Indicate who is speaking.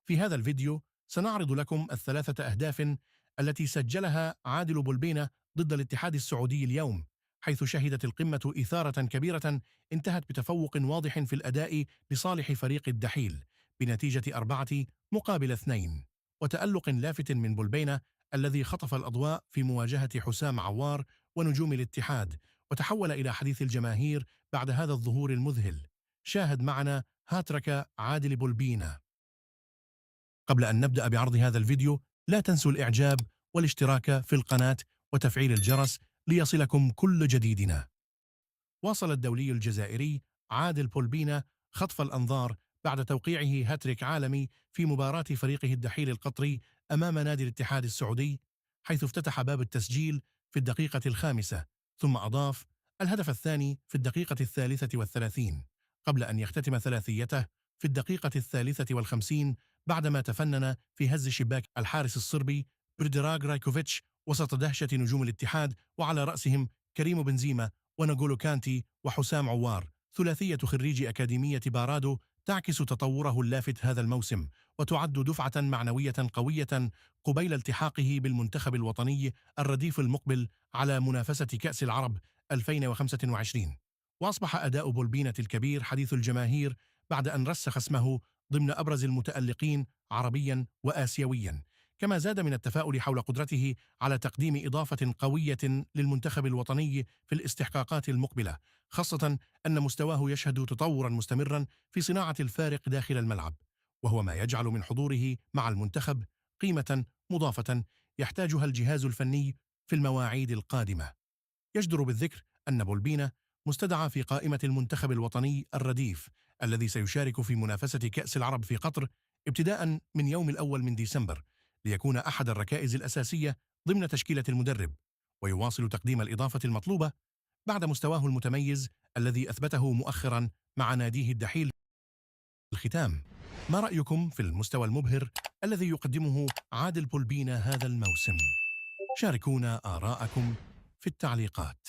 Speaker 1: في هذا الفيديو سنعرض لكم الثلاثة أهداف التي سجلها عادل بولبينة ضد الاتحاد السعودي اليوم، حيث شهدت القمة إثارة كبيرة انتهت بتفوق واضح في الأداء لصالح فريق الدحيل بنتيجة 4-2، وتألق لافت من بولبينة الذي خطف الأضواء في مواجهة حسام عوار ونجوم الاتحاد، وتحول إلى حديث الجماهير بعد هذا الظهور المذهل. شاهد معنا هاتريك عادل بولبينة. قبل أن نبدأ بعرض هذا الفيديو لا تنسوا الإعجاب والاشتراك في القناة وتفعيل الجرس ليصلكم كل جديدنا. واصل الدولي الجزائري عادل بولبينة خطف الأنظار بعد توقيعه هاتريك عالمي في مباراة فريقه الدحيل القطري أمام نادي الاتحاد السعودي، حيث افتتح باب التسجيل في الدقيقة الخامسة، ثم أضاف الهدف الثاني في الدقيقة 33، قبل أن يختتم ثلاثيته في الدقيقة 53 بعدما تفنن في هز شباك الحارس الصربي بريدراغ رايكوفيتش وسط دهشة نجوم الاتحاد، وعلى رأسهم كريم بنزيما ونغولو كانتي وحسام عوار، ثلاثية خريج أكاديمية بارادو تعكس تطوره اللافت هذا الموسم، وتعد دفعة معنوية قوية قبيل التحاقه بالمنتخب الوطني الرديف المقبل على منافسة كأس العرب 2025. وأصبح أداء بولبينة الكبير حديث الجماهير بعد أن رسخ اسمه ضمن أبرز المتألقين عربيا وآسيويا، كما زاد من التفاؤل حول قدرته على تقديم إضافة قوية للمنتخب الوطني في الاستحقاقات المقبلة، خاصة أن مستواه يشهد تطورا مستمرا في صناعة الفارق داخل الملعب، وهو ما يجعل من حضوره مع المنتخب قيمة مضافة يحتاجها الجهاز الفني في المواعيد القادمة. يجدر بالذكر أن بولبينة مستدعى في قائمة المنتخب الوطني الرديف الذي سيشارك في منافسة كأس العرب في قطر ابتداء من يوم الأول من ديسمبر، ليكون أحد الركائز الأساسية ضمن تشكيلة المدرب، ويواصل تقديم الإضافة المطلوبة بعد مستواه المتميز الذي أثبته مؤخرا مع ناديه الدحيل. الختام، ما رأيكم في المستوى المبهر الذي يقدمه عادل بولبينة هذا الموسم؟ شاركونا آراءكم في التعليقات.